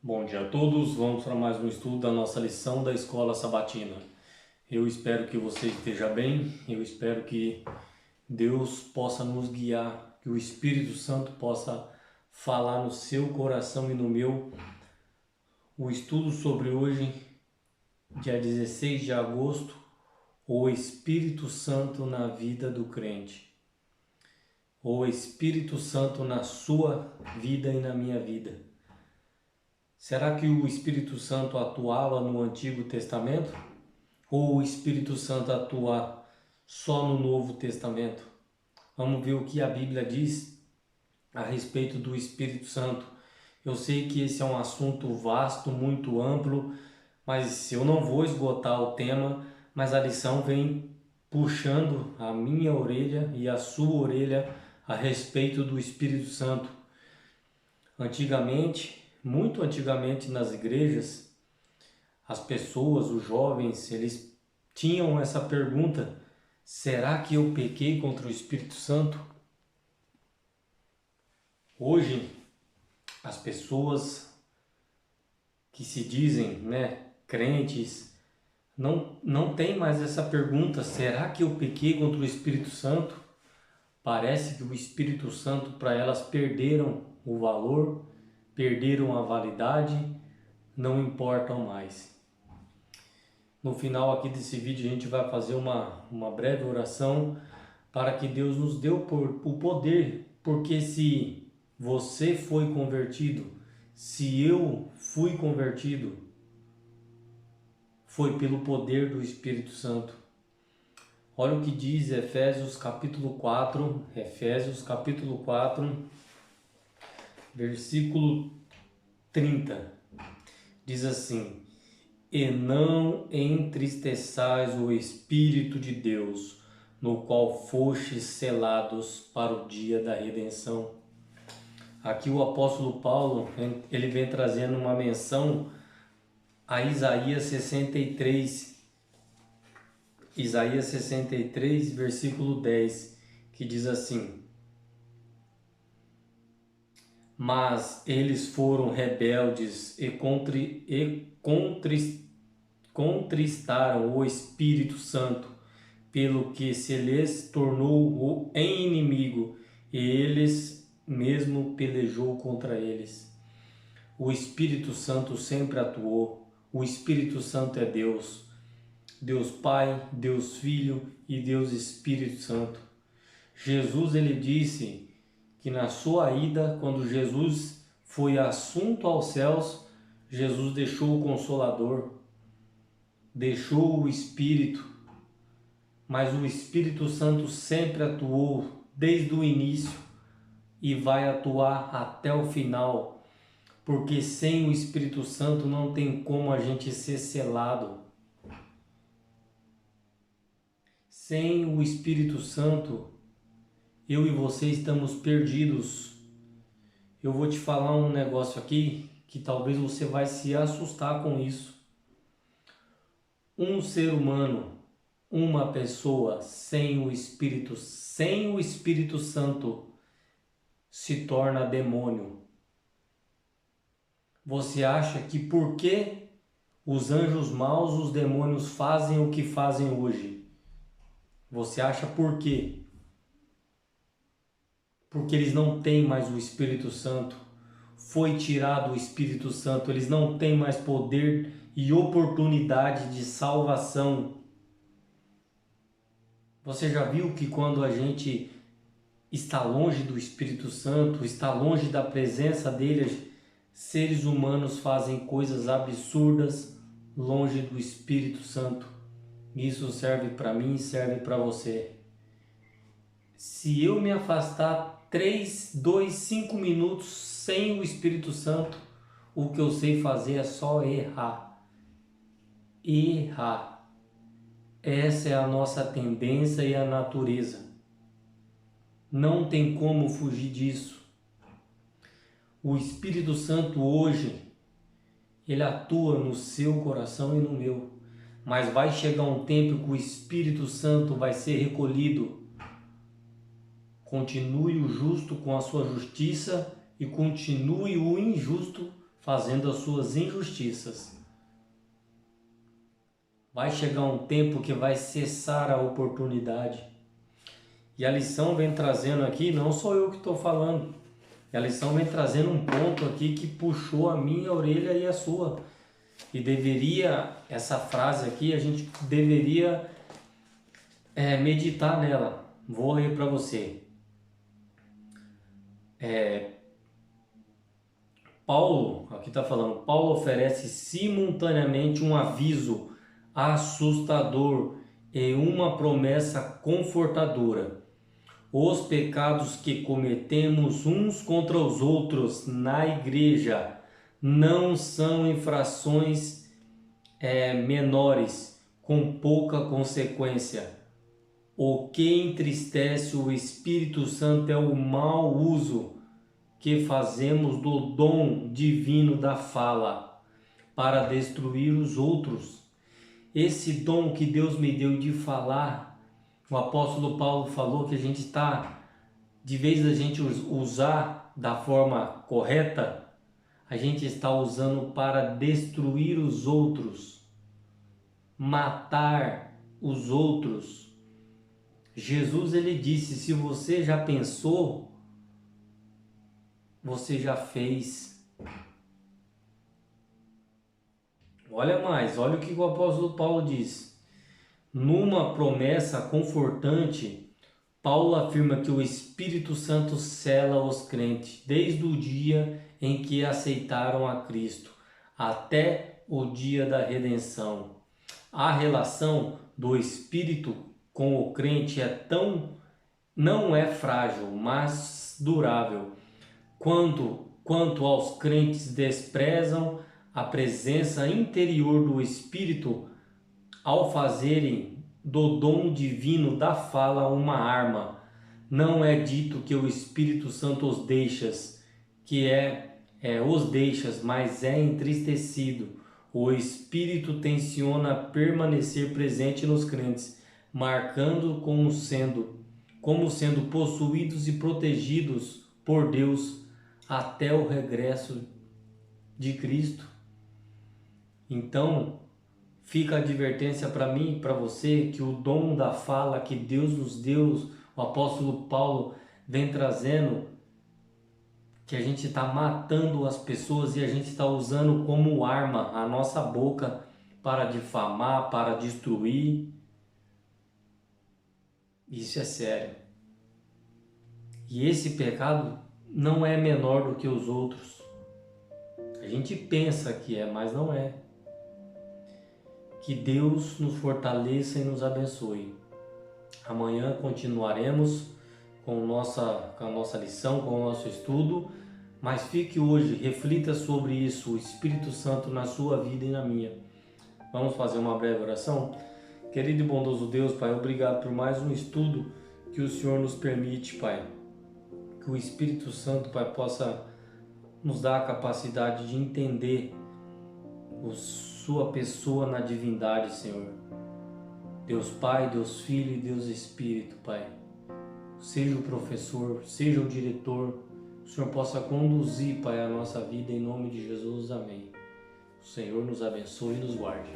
Bom dia a todos, vamos para mais um estudo da nossa lição da Escola Sabatina. Eu espero que você esteja bem, eu espero que Deus possa nos guiar, que o Espírito Santo possa falar no seu coração e no meu. O estudo sobre hoje, dia 16 de agosto, o Espírito Santo na vida do crente. O Espírito Santo na sua vida e na minha vida. Será que o Espírito Santo atuava no Antigo Testamento? Ou o Espírito Santo atua só no Novo Testamento? Vamos ver o que a Bíblia diz a respeito do Espírito Santo. Eu sei que esse é um assunto vasto, muito amplo, mas eu não vou esgotar o tema, mas a lição vem puxando a minha orelha e a sua orelha a respeito do Espírito Santo. Antigamente, muito antigamente nas igrejas, as pessoas, os jovens, eles tinham essa pergunta: será que eu pequei contra o Espírito Santo? Hoje, as pessoas que se dizem, crentes, não tem mais essa pergunta: será que eu pequei contra o Espírito Santo? Parece que o Espírito Santo, para elas, perderam o valor, perderam a validade, não importam mais. No final aqui desse vídeo a gente vai fazer uma breve oração para que Deus nos dê o poder, porque se você foi convertido, se eu fui convertido, foi pelo poder do Espírito Santo. Olha o que diz Efésios capítulo 4, versículo 30. Diz assim: e não entristeçais o Espírito de Deus, no qual fostes selados para o dia da redenção. Aqui o apóstolo Paulo, ele vem trazendo uma menção a Isaías 63, versículo 10, que diz assim: mas eles foram rebeldes e contristaram o Espírito Santo, pelo que se lhes tornou em inimigo, e eles mesmo pelejou contra eles. O Espírito Santo sempre atuou. O Espírito Santo é Deus. Deus Pai, Deus Filho e Deus Espírito Santo. Jesus, ele disse que na sua ida, quando Jesus foi assunto aos céus, Jesus deixou o Consolador, deixou o Espírito, mas o Espírito Santo sempre atuou desde o início e vai atuar até o final, porque sem o Espírito Santo não tem como a gente ser selado. Sem o Espírito Santo, eu e você estamos perdidos. Eu vou te falar um negócio aqui que talvez você vai se assustar com isso. Um ser humano, uma pessoa sem o Espírito Santo se torna demônio. Você acha que porque os anjos maus, os demônios fazem o que fazem hoje? Você acha por quê? Porque eles não têm mais o Espírito Santo. Foi tirado o Espírito Santo, eles não têm mais poder e oportunidade de salvação. Você já viu que quando a gente está longe do Espírito Santo, está longe da presença dele, seres humanos fazem coisas absurdas longe do Espírito Santo. Isso serve para mim e serve para você. Se eu me afastar 3, 2, 5 minutos sem o Espírito Santo, o que eu sei fazer é só errar. Errar. Essa é a nossa tendência e a natureza. Não tem como fugir disso. O Espírito Santo hoje, ele atua no seu coração e no meu. Mas vai chegar um tempo que o Espírito Santo vai ser recolhido. Continue o justo com a sua justiça e continue o injusto fazendo as suas injustiças. Vai chegar um tempo que vai cessar a oportunidade. E a lição vem trazendo aqui, não sou eu que estou falando, a lição vem trazendo um ponto aqui que puxou a minha orelha e a sua. E deveria, essa frase aqui, a gente deveria meditar nela. Vou ler para você. Paulo, aqui está falando, Paulo oferece simultaneamente um aviso assustador e uma promessa confortadora. Os pecados que cometemos uns contra os outros na igreja não são infrações menores, com pouca consequência. O que entristece o Espírito Santo é o mau uso que fazemos do dom divino da fala para destruir os outros. Esse dom que Deus me deu de falar, o apóstolo Paulo falou que a gente está, de vez da gente usar da forma correta, a gente está usando para destruir os outros, matar os outros. Jesus, ele disse, se você já pensou, você já fez. Olha mais, olha o que o apóstolo Paulo diz. Numa promessa confortante, Paulo afirma que o Espírito Santo sela os crentes desde o dia em que aceitaram a Cristo até o dia da redenção. A relação do Espírito com o crente não é frágil, mas durável. Quanto aos crentes desprezam a presença interior do Espírito ao fazerem do dom divino da fala uma arma, não é dito que o Espírito Santo os deixas, os deixas, mas é entristecido. O Espírito tenciona permanecer presente nos crentes, marcando como sendo possuídos e protegidos por Deus até o regresso de Cristo. Então, fica a advertência para mim e para você que o dom da fala que Deus nos deu, o apóstolo Paulo vem trazendo, que a gente está matando as pessoas e a gente está usando como arma a nossa boca para difamar, para destruir. Isso é sério. E esse pecado não é menor do que os outros. A gente pensa que é, mas não é. Que Deus nos fortaleça e nos abençoe. Amanhã continuaremos com a nossa lição, com o nosso estudo, mas fique hoje, reflita sobre isso, o Espírito Santo na sua vida e na minha. Vamos fazer uma breve oração? Querido e bondoso Deus, Pai, obrigado por mais um estudo que o Senhor nos permite, Pai. Que o Espírito Santo, Pai, possa nos dar a capacidade de entender sua pessoa na divindade, Senhor. Deus Pai, Deus Filho e Deus Espírito, Pai. Seja o professor, seja o diretor, o Senhor possa conduzir, Pai, a nossa vida em nome de Jesus. Amém. O Senhor nos abençoe e nos guarde.